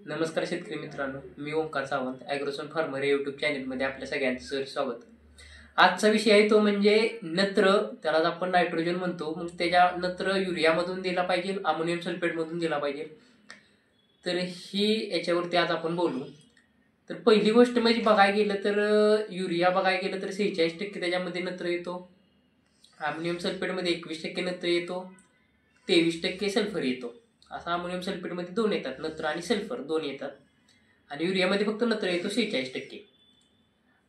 नमस्कार शेतकरी मित्रांनो, मी ओंकार सावंत ॲग्रोसन फार्मर या यूट्यूब चॅनलमध्ये आपल्या सगळ्यांचं स्वागत. आजचा विषय आहे तो म्हणजे नत्र, त्यालाच आपण नायट्रोजन म्हणतो. मग त्याच्या नत्र युरियामधून दिला पाहिजे, अमोनियम सल्फेटमधून दिला पाहिजे. तर ही याच्यावरती आज आपण बोलू. तर पहिली गोष्ट म्हणजे बघायला गेलं तर युरिया बघायला गेलं तर 46% त्याच्यामध्ये नत्र येतो. अमोनियम सल्फेटमध्ये 21% नत्र येतो, 23% सल्फर येतो. असा अमोनियम सल्फेटमध्ये दोन येतात, नत्र आणि सल्फर दोन येतात. आणि युरियामध्ये फक्त नत्र येतो 46%.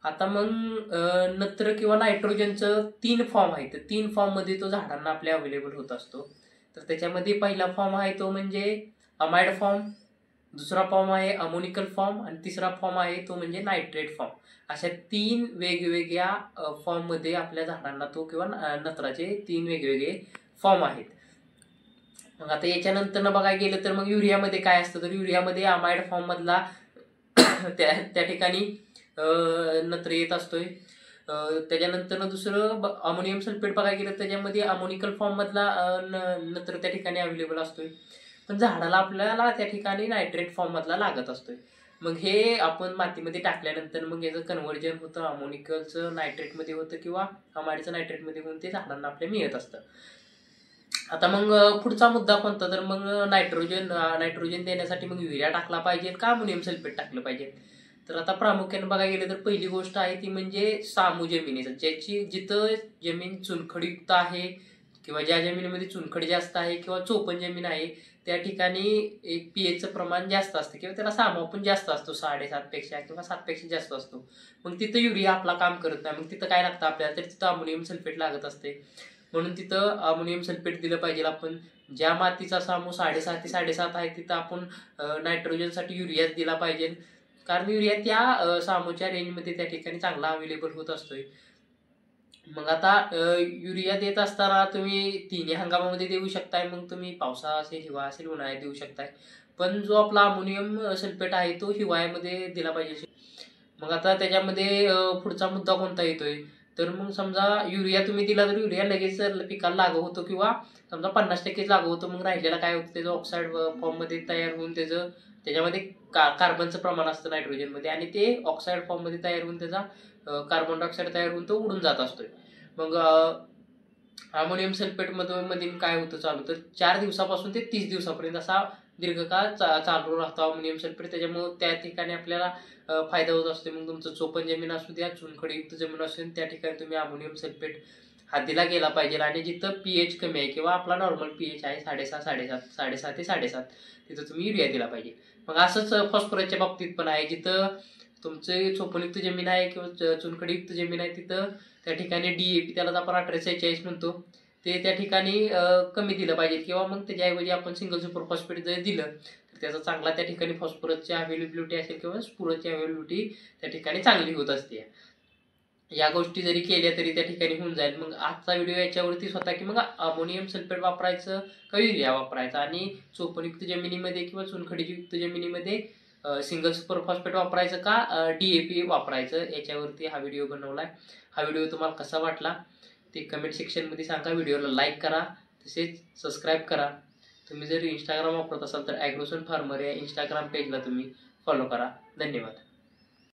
आता मग नत्र किंवा नायट्रोजनचं 3 फॉर्म आहेत. 3 फॉर्ममध्ये तो झाडांना आपल्या अवेलेबल होत असतो. तर त्याच्यामध्ये पहिला फॉर्म आहे तो म्हणजे अमाइड फॉर्म, दुसरा फॉर्म आहे अमोनिकल फॉर्म आणि तिसरा फॉर्म आहे तो म्हणजे नायट्रेट फॉर्म. अशा 3 वेगवेगळ्या फॉर्ममध्ये आपल्या झाडांना तो किंवा नत्राचे 3 वेगवेगळे फॉर्म आहेत. मग आता याच्यानंतर बघायला गेलं तर मग युरियामध्ये काय असतं, तर युरियामध्ये अमाइड फॉर्ममधला त्या ठिकाणी नत्र येत असतोय. त्याच्यानंतर दुसरं अमोनियम सल्फेट बघायला गेलं त्याच्यामध्ये अमोनिकल फॉर्ममधला नत्र त्या ठिकाणी अवेलेबल असतोय. पण झाडाला आपल्याला त्या ठिकाणी नायट्रेट फॉर्ममधला लागत असतोय. मग हे आपण मातीमध्ये टाकल्यानंतर मग याचं कन्व्हर्जन होतं, अमोनिकलचं नायट्रेटमध्ये होतं किंवा अमाइडचं नायट्रेटमध्ये होऊन ते झाडांना आपल्या मिळत असतं. आता मग पुढचा मुद्दा कोणता, तर मग नायट्रोजन देण्यासाठी मग युरिया टाकला पाहिजे का अमोनियम सल्फेट टाकलं पाहिजे. तर आता प्रामुख्याने बघायला गेलं तर पहिली गोष्ट आहे ती म्हणजे सामू जमिनीचं, जिथं जमीन चुनखडीयुक्त आहे किंवा ज्या जमिनीमध्ये चुनखडी जास्त आहे किंवा चोपण जमीन आहे त्या ठिकाणी एक पीएचचं प्रमाण जास्त असतं किंवा त्याला सामू पण जास्त असतो, 7.5 पेक्षा किंवा 7 पेक्षा जास्त असतो. मग तिथं युरिया आपला काम करत नाही. मग तिथं काय लागतं आपल्याला, तर तिथं अमोनियम सल्फेट लागत असते. म्हणून तिथं अमोनियम सल्फेट दिलं पाहिजे आपण. ज्या मातीचा सामू 6.5 ते 7.5 आहे तिथं आपण नायट्रोजनसाठी युरियाच दिला पाहिजे. कारण युरिया त्या सामूच्या रेंजमध्ये त्या ठिकाणी चांगला अवेलेबल होत असतोय. मग आता युरिया देत असताना तुम्ही तिन्ही हंगामामध्ये देऊ शकताय. मग तुम्ही पावसाळा असेल, हिवाळा असेल, उन्हाळ्यात देऊ शकताय. पण जो आपला अमोनियम सल्फेट आहे तो हिवाळ्यामध्ये दिला पाहिजे. मग आता त्याच्यामध्ये पुढचा मुद्दा कोणता येतोय, तर मग समजा युरिया तुम्ही दिला तर युरिया लगेच पिकाला लागू होतो किंवा समजा 50% लागू होतो. मग राहिलेला काय होतं, त्याचं ऑक्साईड फॉर्ममध्ये तयार होऊन त्याच्यामध्ये कार्बनचं प्रमाण असतं नायट्रोजनमध्ये आणि ते ऑक्साईड फॉर्ममध्ये तयार होऊन त्याचा कार्बन डायऑक्साईड तयार होऊन तो उडून जात असतोय. मग अमोनियम सल्फेटमध्ये काय होतं चालू, तर 4 दिवसापासून ते 30 दिवसापर्यंत असा दीर्घकाळ चालू राहतो अमोनियम सल्फेट. त्याच्यामुळे त्या ठिकाणी आपल्याला फायदा होत असतो. मग तुमचं चोपण जमीन असू द्या, चुनखडीयुक्त जमीन असू द्या, त्या ठिकाणी तुम्ही अमोनियम सल्फेट हा दिला गेला पाहिजे. आणि जिथं पीएच कमी आहे किंवा आपला नॉर्मल पीएच आहे 6.5 ते 7.5 तिथं तुम्ही युरिया दिला पाहिजे. मग असंच फॉस्फरसच्या बाबतीत पण आहे. जिथं तुमचे चोपणयुक्त जमीन आहे किंवा चुनखडीयुक्त जमीन आहे तिथं त्या ठिकाणी DAP, त्यालाच आपण 1846 म्हणतो, ते त्या ठिकाणी कमी दिलं पाहिजे किंवा मग त्याच्याऐवजी आपण सिंगल सुपर फॉस्फेट जर दिलं तर त्याचा चांगला त्या ठिकाणी फॉस्फरसची अवेलेबिलिटी असेल किंवा स्फुरसची अवेलेबिलिटी त्या ठिकाणी चांगली होत असते. या गोष्टी जरी केल्या तरी त्या ठिकाणी होऊन जाईल. मग आजचा व्हिडिओ याच्यावरतीच होता की मग अमोनियम सल्फेट वापरायचं का युरिया वापरायचा, आणि चोपणयुक्त जमिनीमध्ये किंवा चुनखडीयुक्त जमिनीमध्ये सिंगल सुपर फॉस्फेट वापरायचं का DAP वापरायचं, याच्यावरती हा व्हिडिओ बनवलाय. हा व्हिडिओ तुम्हाला कसा वाटला ते कमेंट सेक्शनमध्ये सांगा. व्हिडिओला लाईक करा, तसेच सबस्क्राईब करा. तुम्ही जर इंस्टाग्राम वापरत असाल तर ॲग्रोसन फार्मर या इंस्टाग्राम पेजला तुम्ही फॉलो करा. धन्यवाद.